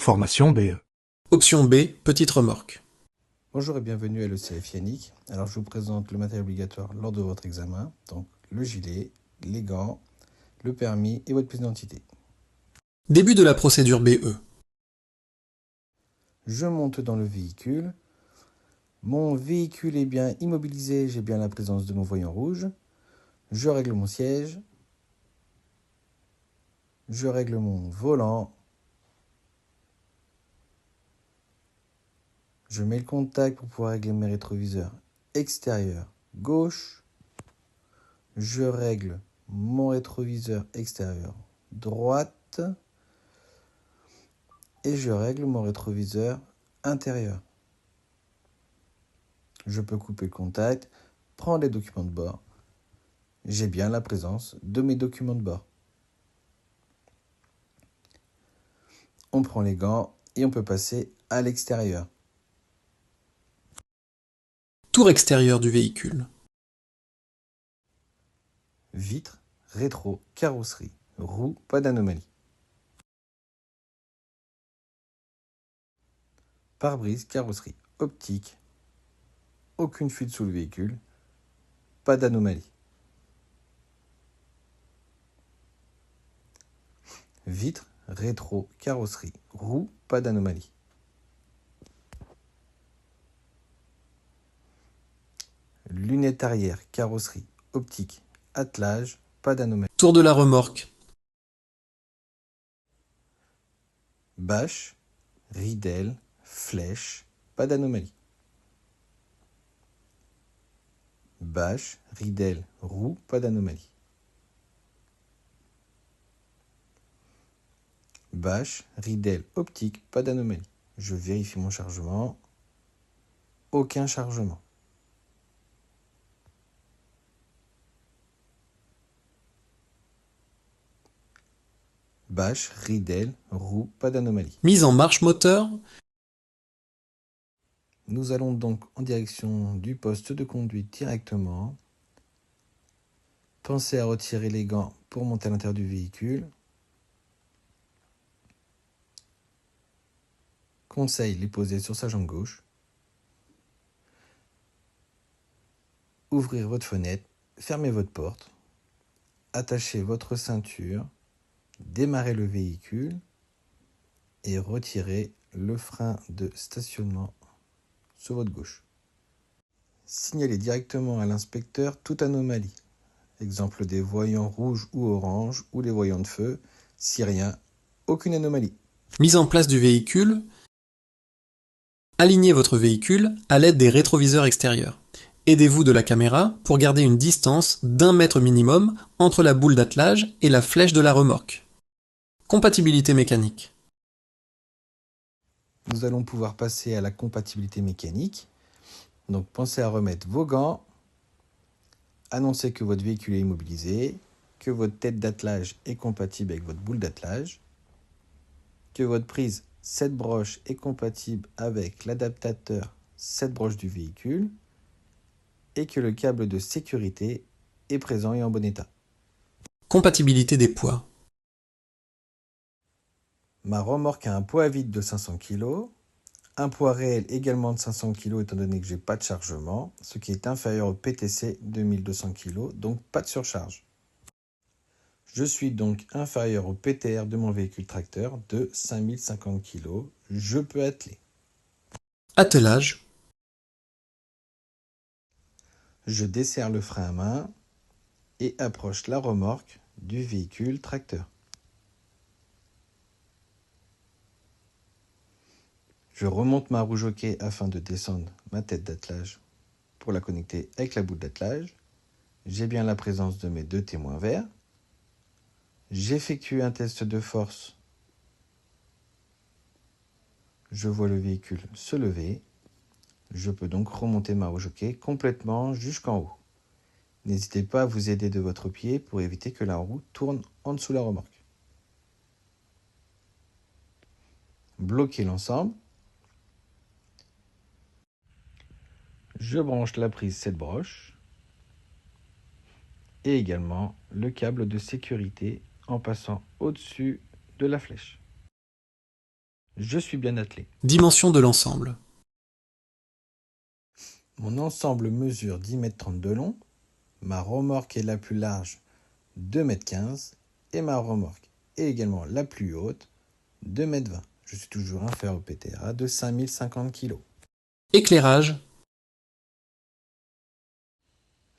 Formation BE. Option B, petite remorque. Bonjour et bienvenue à l'ECF Yannick. Alors je vous présente le matériel obligatoire lors de votre examen, donc le gilet, les gants, le permis et votre pièce d'identité. Début de la procédure BE. Je monte dans le véhicule. Mon véhicule est bien immobilisé, j'ai bien la présence de mon voyant rouge. Je règle mon siège. Je règle mon volant. Je mets le contact pour pouvoir régler mes rétroviseurs extérieurs gauche. Je règle mon rétroviseur extérieur droite. Et je règle mon rétroviseur intérieur. Je peux couper le contact, prendre les documents de bord. J'ai bien la présence de mes documents de bord. On prend les gants et on peut passer à l'extérieur. Tour extérieure du véhicule. Vitres, rétro, carrosserie, roues, pas d'anomalie. Pare-brise, carrosserie, optique, aucune fuite sous le véhicule, pas d'anomalie. Vitres, rétro, carrosserie, roues, pas d'anomalie. Lunettes arrière, carrosserie, optique, attelage, pas d'anomalie. Tour de la remorque. Bâche, ridelle, flèche, pas d'anomalie. Bâche, ridelle, roue, pas d'anomalie. Bâche, ridelle, optique, pas d'anomalie. Je vérifie mon chargement. Aucun chargement. Bâche, ridelle, roue, pas d'anomalie. Mise en marche moteur. Nous allons donc en direction du poste de conduite directement. Pensez à retirer les gants pour monter à l'intérieur du véhicule. Conseil, les poser sur sa jambe gauche. Ouvrir votre fenêtre, fermez votre porte, attachez votre ceinture, démarrez le véhicule et retirez le frein de stationnement sur votre gauche. Signalez directement à l'inspecteur toute anomalie. Exemple des voyants rouges ou orange ou les voyants de feu. Si rien, aucune anomalie. Mise en place du véhicule. Alignez votre véhicule à l'aide des rétroviseurs extérieurs. Aidez-vous de la caméra pour garder une distance d'1 mètre minimum entre la boule d'attelage et la flèche de la remorque. Compatibilité mécanique. Nous allons pouvoir passer à la compatibilité mécanique. Donc pensez à remettre vos gants. Annoncez que votre véhicule est immobilisé, que votre tête d'attelage est compatible avec votre boule d'attelage, que votre prise 7 broches est compatible avec l'adaptateur 7 broches du véhicule et que le câble de sécurité est présent et en bon état. Compatibilité des poids. Ma remorque a un poids à vide de 500 kg, un poids réel également de 500 kg étant donné que je n'ai pas de chargement, ce qui est inférieur au PTC de 1200 kg, donc pas de surcharge. Je suis donc inférieur au PTR de mon véhicule tracteur de 5050 kg. Je peux atteler. Attelage. Je desserre le frein à main et approche la remorque du véhicule tracteur. Je remonte ma roue jockey afin de descendre ma tête d'attelage pour la connecter avec la boule d'attelage. J'ai bien la présence de mes deux témoins verts. J'effectue un test de force. Je vois le véhicule se lever. Je peux donc remonter ma roue jockey complètement jusqu'en haut. N'hésitez pas à vous aider de votre pied pour éviter que la roue tourne en dessous de la remorque. Bloquez l'ensemble. Je branche la prise 7 broches et également le câble de sécurité en passant au-dessus de la flèche. Je suis bien attelé. Dimension de l'ensemble. Mon ensemble mesure 10,30 m de long. Ma remorque est la plus large, 2,15 m. Et ma remorque est également la plus haute, 2,20 m. Je suis toujours inférieur au PTRA de 5050 kg. Éclairage.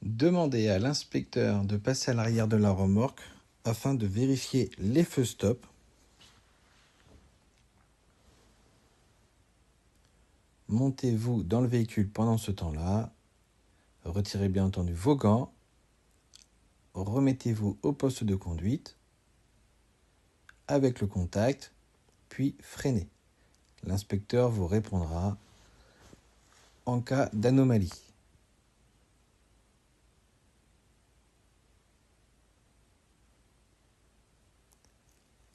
Demandez à l'inspecteur de passer à l'arrière de la remorque afin de vérifier les feux stop. Montez-vous dans le véhicule pendant ce temps-là. Retirez bien entendu vos gants. Remettez-vous au poste de conduite avec le contact, puis freinez. L'inspecteur vous répondra en cas d'anomalie.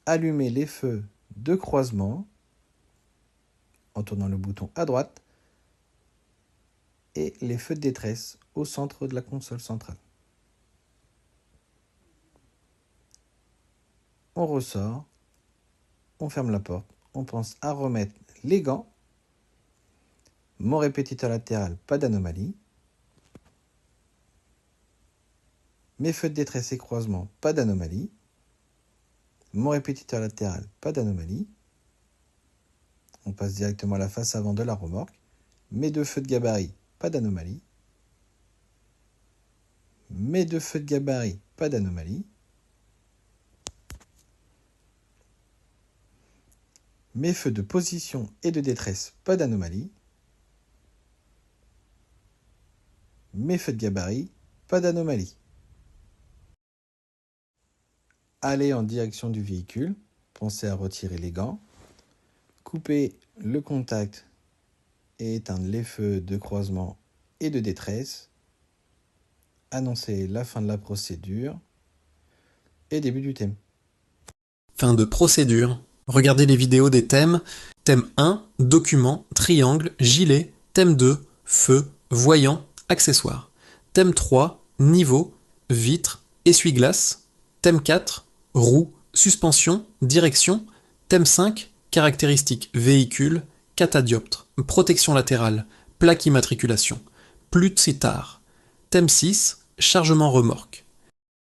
Allumez les feux de croisement en tournant le bouton à droite et les feux de détresse au centre de la console centrale. On ressort, on ferme la porte, on pense à remettre les gants. Mon répétiteur latéral, pas d'anomalie. Mes feux de détresse et croisement, pas d'anomalie. Mon répétiteur latéral, pas d'anomalie. On passe directement à la face avant de la remorque. Mes deux feux de gabarit, pas d'anomalie. Mes deux feux de gabarit, pas d'anomalie. Mes feux de position et de détresse, pas d'anomalie. Mes feux de gabarit, pas d'anomalie. Allez en direction du véhicule, pensez à retirer les gants, coupez le contact et éteindre les feux de croisement et de détresse, annoncez la fin de la procédure et début du thème. Fin de procédure. Regardez les vidéos des thèmes. Thème 1, document, triangle, gilet. Thème 2, feu, voyant, accessoires. Thème 3, niveau, vitre, essuie-glace. Thème 4, roue, suspension, direction. Thème 5, caractéristiques véhicule, catadioptre, protection latérale, plaque immatriculation, plus de sitar. Thème 6, chargement remorque.